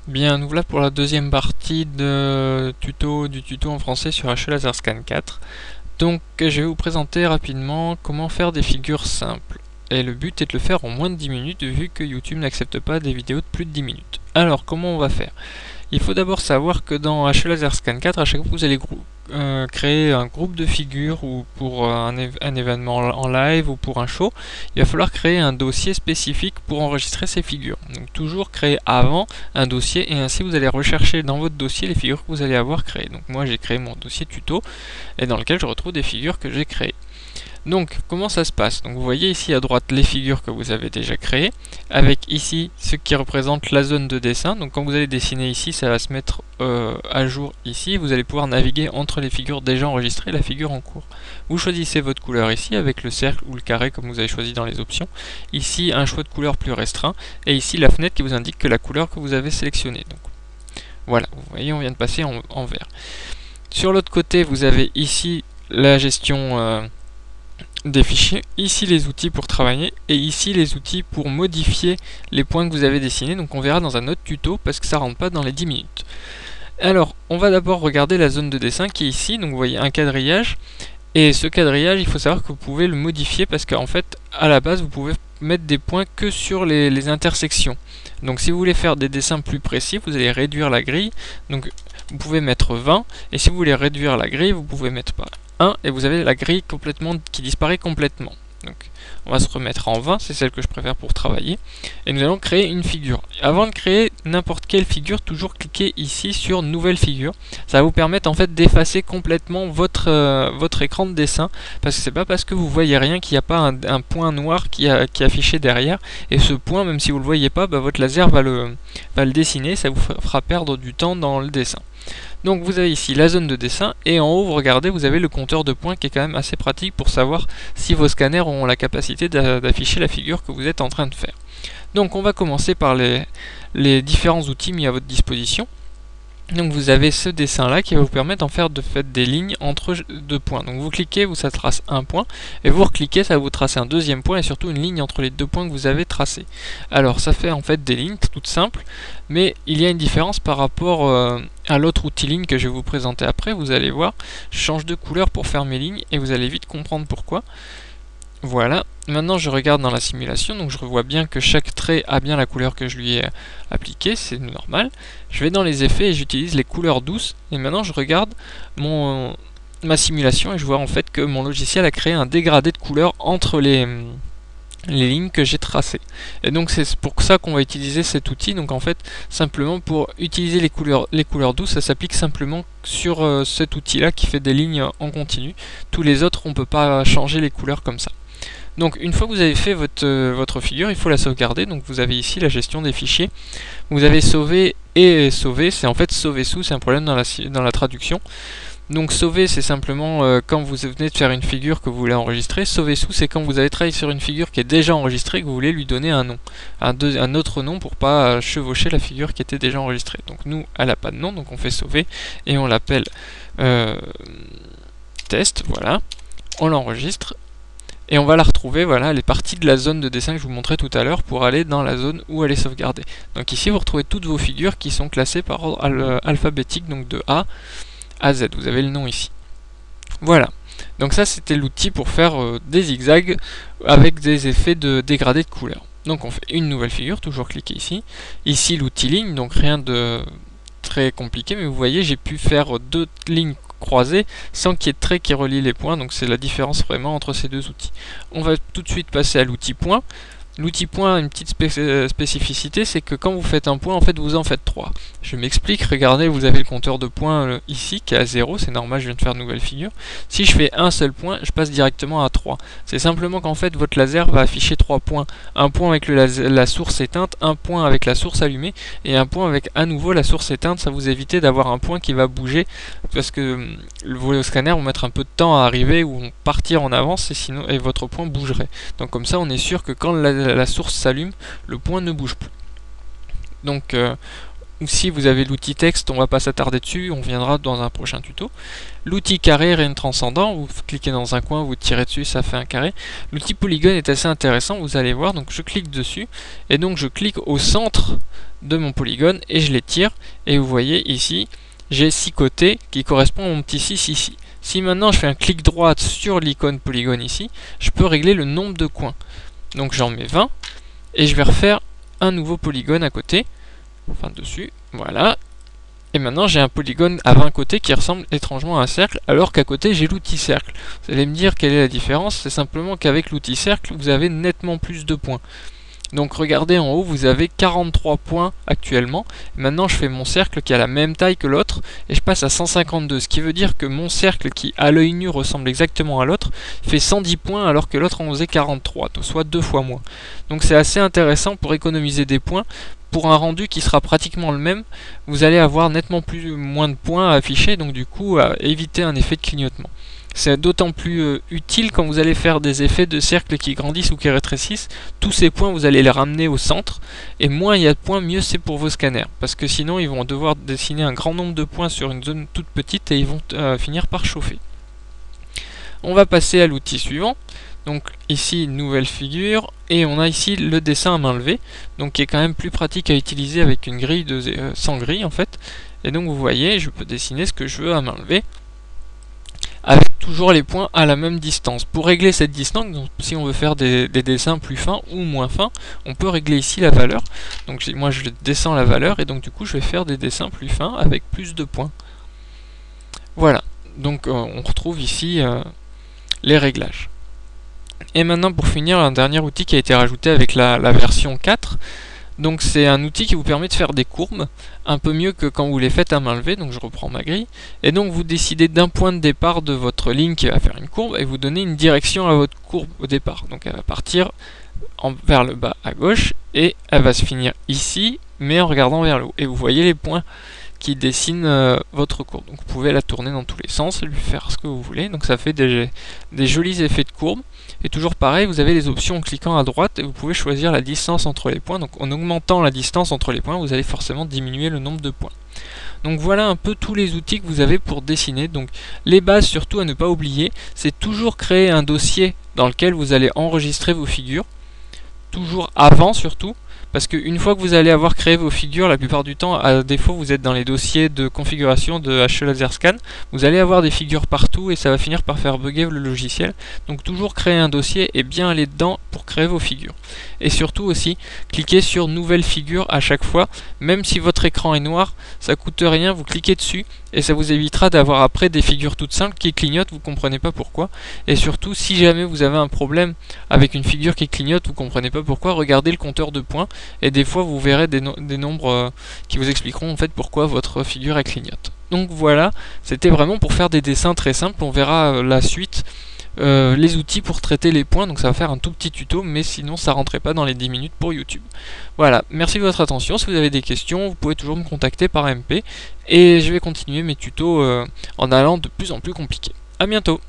Bien, nous voilà pour la deuxième partie du tuto en français sur HLaserScan 4. Donc, je vais vous présenter rapidement comment faire des figures simples. Et le but est de le faire en moins de 10 minutes vu que YouTube n'accepte pas des vidéos de plus de 10 minutes. Alors, comment on va faire? Il faut d'abord savoir que dans HLaserScan 4, à chaque fois que vous allez créer un groupe de figures ou pour un événement en live ou pour un show, il va falloir créer un dossier spécifique pour enregistrer ces figures. Donc toujours créer avant un dossier et ainsi vous allez rechercher dans votre dossier les figures que vous allez avoir créées. Donc moi j'ai créé mon dossier tuto et dans lequel je retrouve des figures que j'ai créées. Donc, comment ça se passe? Donc, vous voyez ici à droite les figures que vous avez déjà créées, avec ici ce qui représente la zone de dessin. Donc, quand vous allez dessiner ici, ça va se mettre à jour ici. Vous allez pouvoir naviguer entre les figures déjà enregistrées et la figure en cours. Vous choisissez votre couleur ici, avec le cercle ou le carré comme vous avez choisi dans les options. Ici, un choix de couleur plus restreint. Et ici, la fenêtre qui vous indique que la couleur que vous avez sélectionnée. Donc, voilà, vous voyez, on vient de passer en vert. Sur l'autre côté, vous avez ici la gestion des fichiers, ici les outils pour travailler et ici les outils pour modifier les points que vous avez dessinés. Donc on verra dans un autre tuto parce que ça rentre pas dans les 10 minutes. Alors on va d'abord regarder la zone de dessin qui est ici. Donc vous voyez un quadrillage et ce quadrillage il faut savoir que vous pouvez le modifier parce qu'en fait à la base vous pouvez mettre des points que sur les intersections. Donc si vous voulez faire des dessins plus précis, vous allez réduire la grille. Donc vous pouvez mettre 20 et si vous voulez réduire la grille, vous pouvez mettre pas 1 et vous avez la grille complètement qui disparaît complètement. Donc on va se remettre en 20, c'est celle que je préfère pour travailler. Et nous allons créer une figure. Avant de créer n'importe quelle figure, toujours cliquez ici sur nouvelle figure. Ça va vous permettre en fait d'effacer complètement votre écran de dessin. Parce que c'est pas parce que vous voyez rien qu'il n'y a pas un point noir qui est affiché derrière. Et ce point, même si vous le voyez pas, votre laser va le dessiner. Ça vous fera perdre du temps dans le dessin. Donc vous avez ici la zone de dessin et en haut vous regardez vous avez le compteur de points qui est quand même assez pratique pour savoir si vos scanners ont la capacité d'afficher la figure que vous êtes en train de faire. Donc on va commencer par les différents outils mis à votre disposition. Donc vous avez ce dessin là qui va vous permettre d'en faire des lignes entre deux points. Donc vous cliquez, ça trace un point, et vous recliquez, ça va vous tracer un deuxième point et surtout une ligne entre les deux points que vous avez tracés. Alors ça fait en fait des lignes toutes simples, mais il y a une différence par rapport à l'autre outil ligne que je vais vous présenter après. Vous allez voir, je change de couleur pour faire mes lignes et vous allez vite comprendre pourquoi. Voilà, maintenant je regarde dans la simulation, donc je revois bien que chaque trait a bien la couleur que je lui ai appliquée, c'est normal. Je vais dans les effets et j'utilise les couleurs douces, et maintenant je regarde ma simulation et je vois en fait que mon logiciel a créé un dégradé de couleurs entre les lignes que j'ai tracées. Et donc c'est pour ça qu'on va utiliser cet outil. Donc en fait, simplement pour utiliser les couleurs douces, ça s'applique simplement sur cet outil là qui fait des lignes en continu. Tous les autres, on ne peut pas changer les couleurs comme ça. Donc une fois que vous avez fait votre figure, il faut la sauvegarder. Donc vous avez ici la gestion des fichiers. Vous avez sauvé et sauvé, c'est en fait sauver sous, c'est un problème dans la traduction. Donc sauver c'est simplement quand vous venez de faire une figure que vous voulez enregistrer. Sauver sous c'est quand vous avez travaillé sur une figure qui est déjà enregistrée et que vous voulez lui donner un nom. Un autre nom pour pas chevaucher la figure qui était déjà enregistrée. Donc nous elle n'a pas de nom donc on fait sauver et on l'appelle test, voilà. On l'enregistre. Et on va la retrouver, voilà, elle est partie de la zone de dessin que je vous montrais tout à l'heure pour aller dans la zone où elle est sauvegardée. Donc ici vous retrouvez toutes vos figures qui sont classées par ordre alphabétique, donc de A à Z, vous avez le nom ici. Voilà, donc ça c'était l'outil pour faire des zigzags avec des effets de dégradé de couleur. Donc on fait une nouvelle figure, toujours cliquer ici. Ici l'outil ligne, donc rien de très compliqué, mais vous voyez j'ai pu faire deux lignes croisées sans qu'il y ait de trait qui relie les points, donc c'est la différence vraiment entre ces deux outils. On va tout de suite passer à l'outil point. L'outil point a une petite spécificité, c'est que quand vous faites un point, en fait vous en faites 3. Je m'explique, regardez, vous avez le compteur de points ici qui est à 0, c'est normal, je viens de faire une nouvelle figure. Si je fais un seul point, je passe directement à 3. C'est simplement qu'en fait votre laser va afficher 3 points. Un point avec la source éteinte, un point avec la source allumée, et un point avec à nouveau la source éteinte. Ça vous évite d'avoir un point qui va bouger, parce que vos scanners vont mettre un peu de temps à arriver ou vont partir en avance, et votre point bougerait. Donc comme ça on est sûr que quand la source s'allume, le point ne bouge plus. Donc ou si vous avez l'outil texte, on va pas s'attarder dessus, on viendra dans un prochain tuto. L'outil carré, rayon transcendant, vous cliquez dans un coin, vous tirez dessus, ça fait un carré. L'outil polygone est assez intéressant, vous allez voir, donc je clique dessus, et donc je clique au centre de mon polygone, et je l'étire, et vous voyez ici, j'ai 6 côtés qui correspondent à mon petit 6 ici. Si maintenant je fais un clic droit sur l'icône polygone ici, je peux régler le nombre de coins. Donc j'en mets 20, et je vais refaire un nouveau polygone à côté, enfin dessus, voilà. Et maintenant j'ai un polygone à 20 côtés qui ressemble étrangement à un cercle, alors qu'à côté j'ai l'outil cercle. Vous allez me dire quelle est la différence, c'est simplement qu'avec l'outil cercle, vous avez nettement plus de points. Donc regardez en haut, vous avez 43 points actuellement. Maintenant je fais mon cercle qui a la même taille que l'autre et je passe à 152, ce qui veut dire que mon cercle qui à l'œil nu ressemble exactement à l'autre fait 110 points alors que l'autre en faisait 43, soit 2 fois moins. Donc c'est assez intéressant pour économiser des points. Pour un rendu qui sera pratiquement le même, vous allez avoir nettement moins de points à afficher, donc du coup à éviter un effet de clignotement. C'est d'autant plus utile quand vous allez faire des effets de cercles qui grandissent ou qui rétrécissent. Tous ces points, vous allez les ramener au centre. Et moins il y a de points, mieux c'est pour vos scanners. Parce que sinon, ils vont devoir dessiner un grand nombre de points sur une zone toute petite et ils vont finir par chauffer. On va passer à l'outil suivant. Donc ici, nouvelle figure. Et on a ici le dessin à main levée. Donc qui est quand même plus pratique à utiliser avec une grille sans grille en fait. Et donc vous voyez, je peux dessiner ce que je veux à main levée, avec toujours les points à la même distance. Pour régler cette distance, donc si on veut faire des dessins plus fins ou moins fins, on peut régler ici la valeur. Donc moi je descends la valeur et donc du coup je vais faire des dessins plus fins avec plus de points. Voilà, donc on retrouve ici les réglages. Et maintenant pour finir, un dernier outil qui a été rajouté avec la version 4. Donc c'est un outil qui vous permet de faire des courbes, un peu mieux que quand vous les faites à main levée, donc je reprends ma grille, et donc vous décidez d'un point de départ de votre ligne qui va faire une courbe, et vous donnez une direction à votre courbe au départ. Donc elle va partir vers le bas à gauche, et elle va se finir ici, mais en regardant vers le haut. Et vous voyez les points qui dessinent votre courbe. Donc vous pouvez la tourner dans tous les sens, lui faire ce que vous voulez, donc ça fait des jolis effets de courbe. Et toujours pareil, vous avez les options en cliquant à droite et vous pouvez choisir la distance entre les points. Donc en augmentant la distance entre les points, vous allez forcément diminuer le nombre de points. Donc voilà un peu tous les outils que vous avez pour dessiner. Donc les bases surtout à ne pas oublier, c'est toujours créer un dossier dans lequel vous allez enregistrer vos figures. Toujours avant surtout, parce qu'une fois que vous allez avoir créé vos figures, la plupart du temps, à défaut vous êtes dans les dossiers de configuration de HE Laser Scan, vous allez avoir des figures partout et ça va finir par faire bugger le logiciel. Donc toujours créer un dossier et bien aller dedans pour créer vos figures. Et surtout aussi, cliquez sur nouvelle figure à chaque fois, même si votre écran est noir, ça coûte rien, vous cliquez dessus et ça vous évitera d'avoir après des figures toutes simples qui clignotent, vous comprenez pas pourquoi. Et surtout, si jamais vous avez un problème avec une figure qui clignote, vous comprenez pas pourquoi, regardez le compteur de points et des fois vous verrez des nombres qui vous expliqueront en fait pourquoi votre figure elle clignote. Donc voilà, c'était vraiment pour faire des dessins très simples. On verra la suite, les outils pour traiter les points, donc ça va faire un tout petit tuto, mais sinon ça rentrait pas dans les 10 minutes pour YouTube. Voilà, merci de votre attention. Si vous avez des questions, vous pouvez toujours me contacter par MP et je vais continuer mes tutos en allant de plus en plus compliqué. A bientôt.